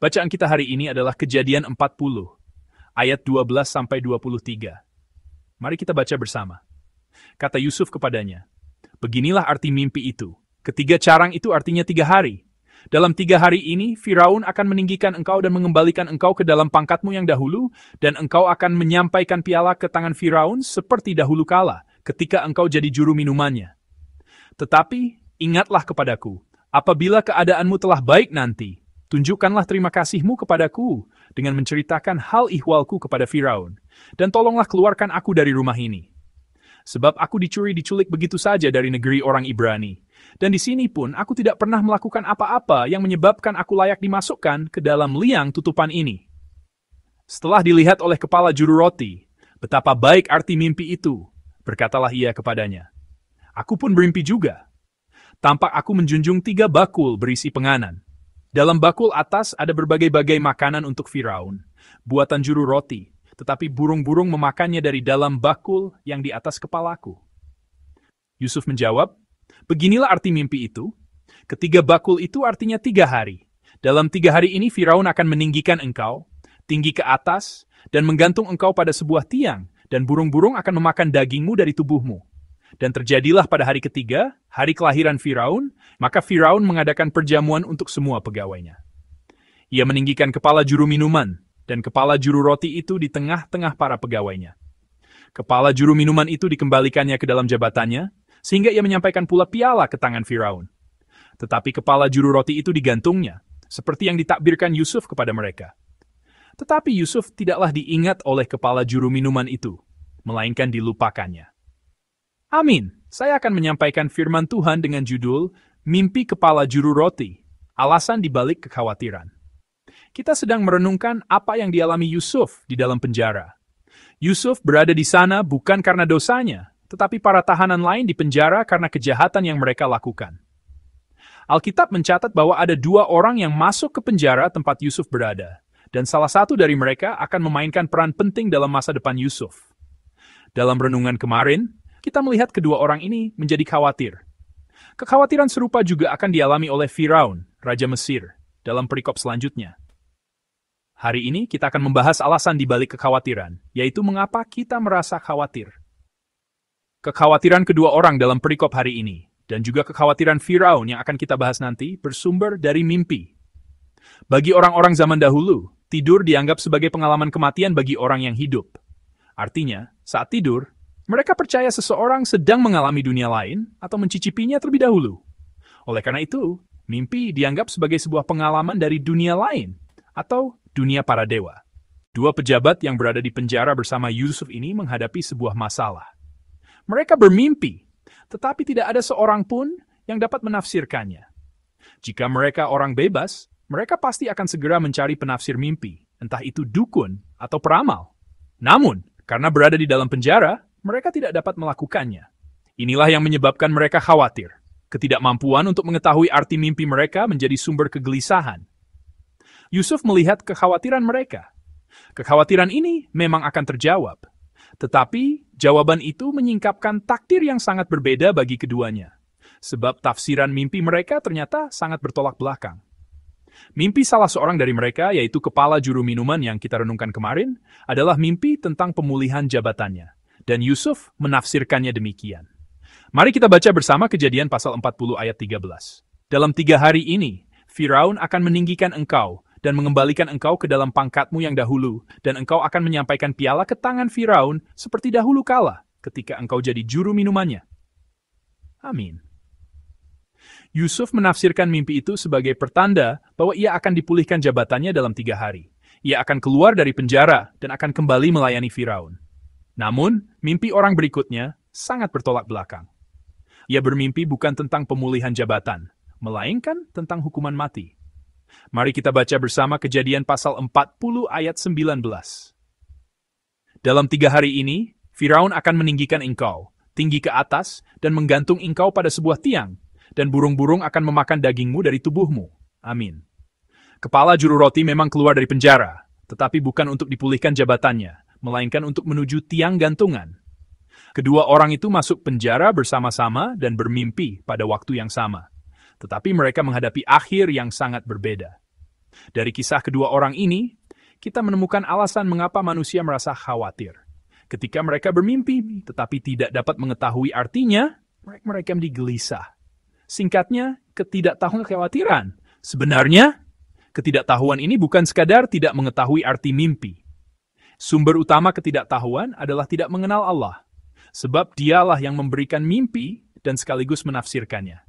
Bacaan kita hari ini adalah Kejadian 40, ayat 12-23. Mari kita baca bersama. Kata Yusuf kepadanya, "Beginilah arti mimpi itu. Ketiga carang itu artinya 3 hari. Dalam 3 hari ini, Firaun akan meninggikan engkau dan mengembalikan engkau ke dalam pangkatmu yang dahulu, dan engkau akan menyampaikan piala ke tangan Firaun seperti dahulu kala, ketika engkau jadi juru minumannya. Tetapi, ingatlah kepadaku, apabila keadaanmu telah baik nanti, tunjukkanlah terima kasihmu kepadaku dengan menceritakan hal ihwalku kepada Firaun, dan tolonglah keluarkan aku dari rumah ini. Sebab aku diculik begitu saja dari negeri orang Ibrani, dan di sini pun aku tidak pernah melakukan apa-apa yang menyebabkan aku layak dimasukkan ke dalam liang tutupan ini." Setelah dilihat oleh kepala juru roti, betapa baik arti mimpi itu, berkatalah ia kepadanya, "Aku pun bermimpi juga. Tampak aku menjunjung 3 bakul berisi penganan. Dalam bakul atas ada berbagai-bagai makanan untuk Firaun, buatan juru roti, tetapi burung-burung memakannya dari dalam bakul yang di atas kepalaku." Yusuf menjawab, "Beginilah arti mimpi itu. Ketiga bakul itu artinya 3 hari. Dalam 3 hari ini Firaun akan meninggikan engkau, tinggi ke atas, dan menggantung engkau pada sebuah tiang, dan burung-burung akan memakan dagingmu dari tubuhmu. Dan terjadilah pada hari ketiga, hari kelahiran Firaun, maka Firaun mengadakan perjamuan untuk semua pegawainya. Ia meninggikan kepala juru minuman, dan kepala juru roti itu di tengah-tengah para pegawainya. Kepala juru minuman itu dikembalikannya ke dalam jabatannya, sehingga ia menyampaikan pula piala ke tangan Firaun. Tetapi kepala juru roti itu digantungnya, seperti yang ditakbirkan Yusuf kepada mereka. Tetapi Yusuf tidaklah diingat oleh kepala juru minuman itu, melainkan dilupakannya." Amin. Saya akan menyampaikan firman Tuhan dengan judul Mimpi Kepala Juru Roti, Alasan Dibalik Kekhawatiran. Kita sedang merenungkan apa yang dialami Yusuf di dalam penjara. Yusuf berada di sana bukan karena dosanya, tetapi para tahanan lain di penjara karena kejahatan yang mereka lakukan. Alkitab mencatat bahwa ada 2 orang yang masuk ke penjara tempat Yusuf berada, dan salah satu dari mereka akan memainkan peran penting dalam masa depan Yusuf. Dalam renungan kemarin, kita melihat kedua orang ini menjadi khawatir. Kekhawatiran serupa juga akan dialami oleh Firaun, Raja Mesir, dalam perikop selanjutnya. Hari ini kita akan membahas alasan dibalik kekhawatiran, yaitu mengapa kita merasa khawatir. Kekhawatiran kedua orang dalam perikop hari ini, dan juga kekhawatiran Firaun yang akan kita bahas nanti, bersumber dari mimpi. Bagi orang-orang zaman dahulu, tidur dianggap sebagai pengalaman kematian bagi orang yang hidup. Artinya, saat tidur, mereka percaya seseorang sedang mengalami dunia lain atau mencicipinya terlebih dahulu. Oleh karena itu, mimpi dianggap sebagai sebuah pengalaman dari dunia lain atau dunia para dewa. 2 pejabat yang berada di penjara bersama Yusuf ini menghadapi sebuah masalah. Mereka bermimpi, tetapi tidak ada seorang pun yang dapat menafsirkannya. Jika mereka orang bebas, mereka pasti akan segera mencari penafsir mimpi, entah itu dukun atau peramal. Namun, karena berada di dalam penjara, mereka tidak dapat melakukannya. Inilah yang menyebabkan mereka khawatir. Ketidakmampuan untuk mengetahui arti mimpi mereka menjadi sumber kegelisahan. Yusuf melihat kekhawatiran mereka. Kekhawatiran ini memang akan terjawab. Tetapi, jawaban itu menyingkapkan takdir yang sangat berbeda bagi keduanya. Sebab tafsiran mimpi mereka ternyata sangat bertolak belakang. Mimpi salah seorang dari mereka, yaitu kepala juru minuman yang kita renungkan kemarin, adalah mimpi tentang pemulihan jabatannya. Dan Yusuf menafsirkannya demikian. Mari kita baca bersama Kejadian pasal 40 ayat 13. "Dalam 3 hari ini, Firaun akan meninggikan engkau dan mengembalikan engkau ke dalam pangkatmu yang dahulu, dan engkau akan menyampaikan piala ke tangan Firaun seperti dahulu kala, ketika engkau jadi juru minumannya." Amin. Yusuf menafsirkan mimpi itu sebagai pertanda bahwa ia akan dipulihkan jabatannya dalam 3 hari. Ia akan keluar dari penjara dan akan kembali melayani Firaun. Namun, mimpi orang berikutnya sangat bertolak belakang. Ia bermimpi bukan tentang pemulihan jabatan, melainkan tentang hukuman mati. Mari kita baca bersama Kejadian pasal 40 ayat 19. "Dalam 3 hari ini, Firaun akan meninggikan engkau, tinggi ke atas, dan menggantung engkau pada sebuah tiang, dan burung-burung akan memakan dagingmu dari tubuhmu. Amin." Kepala juru roti memang keluar dari penjara, tetapi bukan untuk dipulihkan jabatannya, melainkan untuk menuju tiang gantungan. Kedua orang itu masuk penjara bersama-sama dan bermimpi pada waktu yang sama. Tetapi mereka menghadapi akhir yang sangat berbeda. Dari kisah kedua orang ini, kita menemukan alasan mengapa manusia merasa khawatir. Ketika mereka bermimpi, tetapi tidak dapat mengetahui artinya, mereka menjadi gelisah. Singkatnya, ketidaktahuan kekhawatiran. Sebenarnya, ketidaktahuan ini bukan sekadar tidak mengetahui arti mimpi. Sumber utama ketidaktahuan adalah tidak mengenal Allah. Sebab dialah yang memberikan mimpi dan sekaligus menafsirkannya.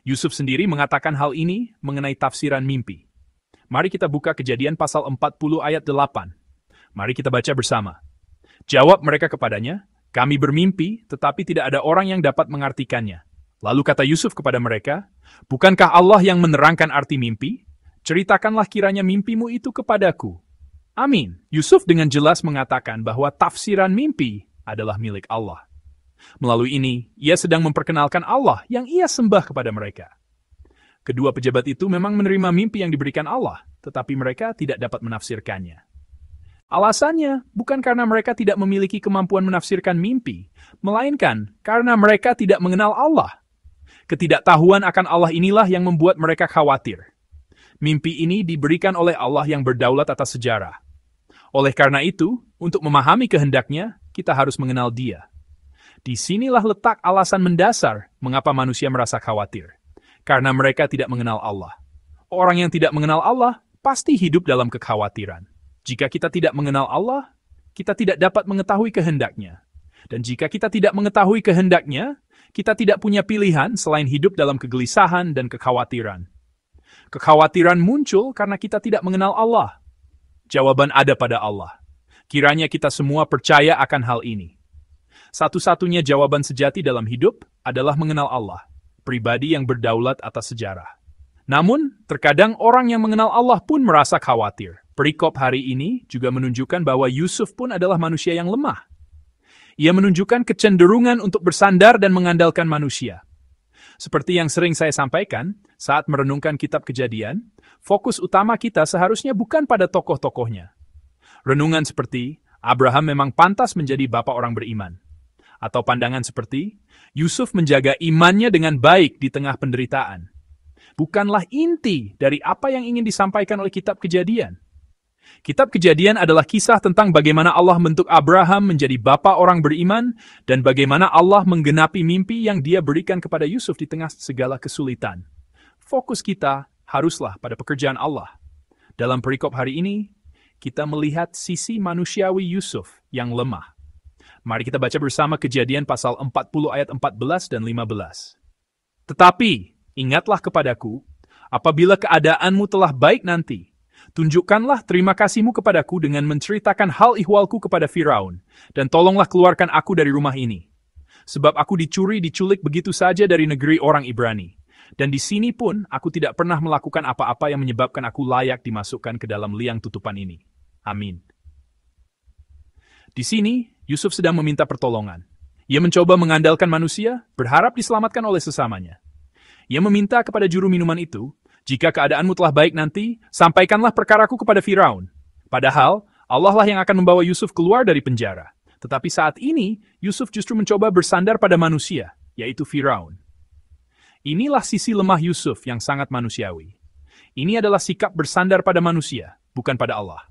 Yusuf sendiri mengatakan hal ini mengenai tafsiran mimpi. Mari kita buka Kejadian pasal 40 ayat 8. Mari kita baca bersama. Jawab mereka kepadanya, kami bermimpi, tetapi tidak ada orang yang dapat mengartikannya. Lalu kata Yusuf kepada mereka, bukankah Allah yang menerangkan arti mimpi? Ceritakanlah kiranya mimpimu itu kepadaku. Amin. Yusuf dengan jelas mengatakan bahwa tafsiran mimpi adalah milik Allah. Melalui ini, ia sedang memperkenalkan Allah yang ia sembah kepada mereka. Kedua pejabat itu memang menerima mimpi yang diberikan Allah, tetapi mereka tidak dapat menafsirkannya. Alasannya bukan karena mereka tidak memiliki kemampuan menafsirkan mimpi, melainkan karena mereka tidak mengenal Allah. Ketidaktahuan akan Allah inilah yang membuat mereka khawatir. Mimpi ini diberikan oleh Allah yang berdaulat atas sejarah. Oleh karena itu, untuk memahami kehendaknya, kita harus mengenal Dia. Disinilah letak alasan mendasar mengapa manusia merasa khawatir. Karena mereka tidak mengenal Allah. Orang yang tidak mengenal Allah pasti hidup dalam kekhawatiran. Jika kita tidak mengenal Allah, kita tidak dapat mengetahui kehendaknya. Dan jika kita tidak mengetahui kehendaknya, kita tidak punya pilihan selain hidup dalam kegelisahan dan kekhawatiran. Kekhawatiran muncul karena kita tidak mengenal Allah. Jawaban ada pada Allah. Kiranya kita semua percaya akan hal ini. Satu-satunya jawaban sejati dalam hidup adalah mengenal Allah, pribadi yang berdaulat atas sejarah. Namun, terkadang orang yang mengenal Allah pun merasa khawatir. Perikop hari ini juga menunjukkan bahwa Yusuf pun adalah manusia yang lemah. Ia menunjukkan kecenderungan untuk bersandar dan mengandalkan manusia. Seperti yang sering saya sampaikan, saat merenungkan kitab Kejadian, fokus utama kita seharusnya bukan pada tokoh-tokohnya. Renungan seperti, Abraham memang pantas menjadi bapa orang beriman. Atau pandangan seperti, Yusuf menjaga imannya dengan baik di tengah penderitaan. Bukanlah inti dari apa yang ingin disampaikan oleh kitab Kejadian. Kitab Kejadian adalah kisah tentang bagaimana Allah membentuk Abraham menjadi bapa orang beriman dan bagaimana Allah menggenapi mimpi yang Dia berikan kepada Yusuf di tengah segala kesulitan. Fokus kita haruslah pada pekerjaan Allah. Dalam perikop hari ini, kita melihat sisi manusiawi Yusuf yang lemah. Mari kita baca bersama Kejadian pasal 40 ayat 14 dan 15. Tetapi, ingatlah kepadaku, apabila keadaanmu telah baik nanti, tunjukkanlah terima kasihmu kepadaku dengan menceritakan hal ihwalku kepada Firaun, dan tolonglah keluarkan aku dari rumah ini. Sebab aku diculik begitu saja dari negeri orang Ibrani. Dan di sini pun aku tidak pernah melakukan apa-apa yang menyebabkan aku layak dimasukkan ke dalam liang tutupan ini. Amin. Di sini, Yusuf sedang meminta pertolongan. Ia mencoba mengandalkan manusia, berharap diselamatkan oleh sesamanya. Ia meminta kepada juru minuman itu, jika keadaanmu telah baik nanti, sampaikanlah perkaraku kepada Firaun. Padahal, Allah lah yang akan membawa Yusuf keluar dari penjara. Tetapi saat ini, Yusuf justru mencoba bersandar pada manusia, yaitu Firaun. Inilah sisi lemah Yusuf yang sangat manusiawi. Ini adalah sikap bersandar pada manusia, bukan pada Allah.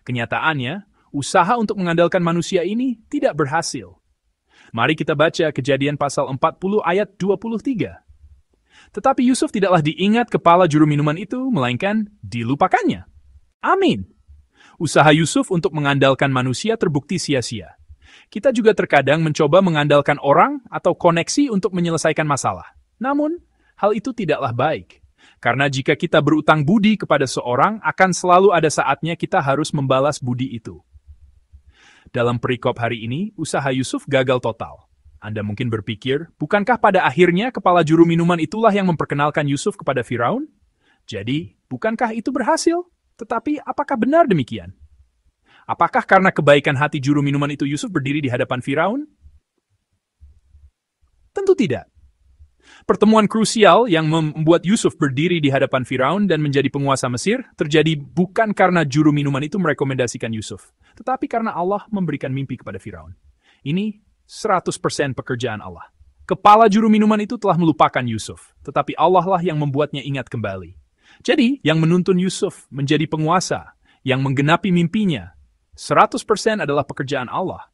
Kenyataannya, usaha untuk mengandalkan manusia ini tidak berhasil. Mari kita baca Kejadian pasal 40 ayat 23. Tetapi Yusuf tidaklah diingat kepala juru minuman itu, melainkan dilupakannya. Amin. Usaha Yusuf untuk mengandalkan manusia terbukti sia-sia. Kita juga terkadang mencoba mengandalkan orang atau koneksi untuk menyelesaikan masalah. Namun, hal itu tidaklah baik. Karena jika kita berutang budi kepada seorang, akan selalu ada saatnya kita harus membalas budi itu. Dalam perikop hari ini, usaha Yusuf gagal total. Anda mungkin berpikir, bukankah pada akhirnya kepala juru minuman itulah yang memperkenalkan Yusuf kepada Firaun? Jadi, bukankah itu berhasil? Tetapi, apakah benar demikian? Apakah karena kebaikan hati juru minuman itu Yusuf berdiri di hadapan Firaun? Tentu tidak. Pertemuan krusial yang membuat Yusuf berdiri di hadapan Firaun dan menjadi penguasa Mesir terjadi bukan karena juru minuman itu merekomendasikan Yusuf, tetapi karena Allah memberikan mimpi kepada Firaun. Ini 100% pekerjaan Allah. Kepala juru minuman itu telah melupakan Yusuf, tetapi Allah lah yang membuatnya ingat kembali. Jadi, yang menuntun Yusuf menjadi penguasa, yang menggenapi mimpinya, 100% adalah pekerjaan Allah.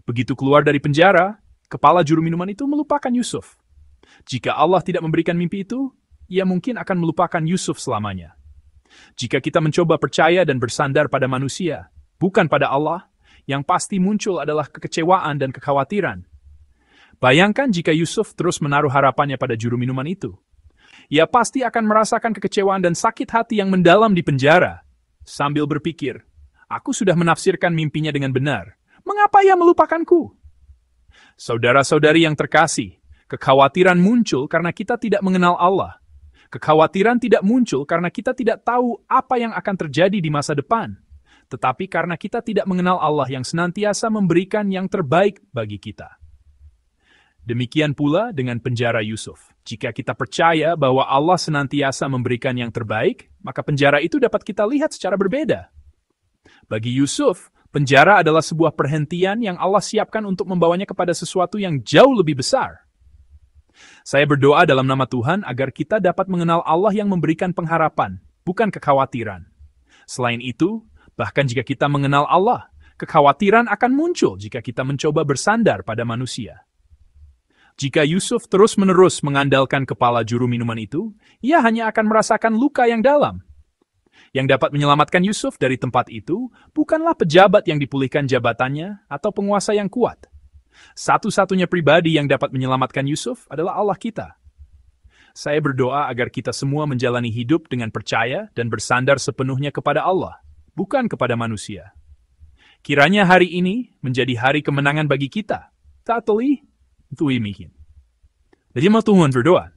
Begitu keluar dari penjara, kepala juru minuman itu melupakan Yusuf. Jika Allah tidak memberikan mimpi itu, ia mungkin akan melupakan Yusuf selamanya. Jika kita mencoba percaya dan bersandar pada manusia, bukan pada Allah, yang pasti muncul adalah kekecewaan dan kekhawatiran. Bayangkan jika Yusuf terus menaruh harapannya pada juru minuman itu. Ia pasti akan merasakan kekecewaan dan sakit hati yang mendalam di penjara. Sambil berpikir, aku sudah menafsirkan mimpinya dengan benar. Mengapa ia melupakanku? Saudara-saudari yang terkasih, kekhawatiran muncul karena kita tidak mengenal Allah. Kekhawatiran tidak muncul karena kita tidak tahu apa yang akan terjadi di masa depan, tetapi karena kita tidak mengenal Allah yang senantiasa memberikan yang terbaik bagi kita. Demikian pula dengan penjara Yusuf. Jika kita percaya bahwa Allah senantiasa memberikan yang terbaik, maka penjara itu dapat kita lihat secara berbeda. Bagi Yusuf, penjara adalah sebuah perhentian yang Allah siapkan untuk membawanya kepada sesuatu yang jauh lebih besar. Saya berdoa dalam nama Tuhan agar kita dapat mengenal Allah yang memberikan pengharapan, bukan kekhawatiran. Selain itu, bahkan jika kita mengenal Allah, kekhawatiran akan muncul jika kita mencoba bersandar pada manusia. Jika Yusuf terus-menerus mengandalkan kepala juru minuman itu, ia hanya akan merasakan luka yang dalam. Yang dapat menyelamatkan Yusuf dari tempat itu bukanlah pejabat yang dipulihkan jabatannya atau penguasa yang kuat. Satu-satunya pribadi yang dapat menyelamatkan Yusuf adalah Allah kita. Saya berdoa agar kita semua menjalani hidup dengan percaya dan bersandar sepenuhnya kepada Allah, bukan kepada manusia. Kiranya hari ini menjadi hari kemenangan bagi kita. Tatali, itu imikin. Jadi mau Tuhan berdoa.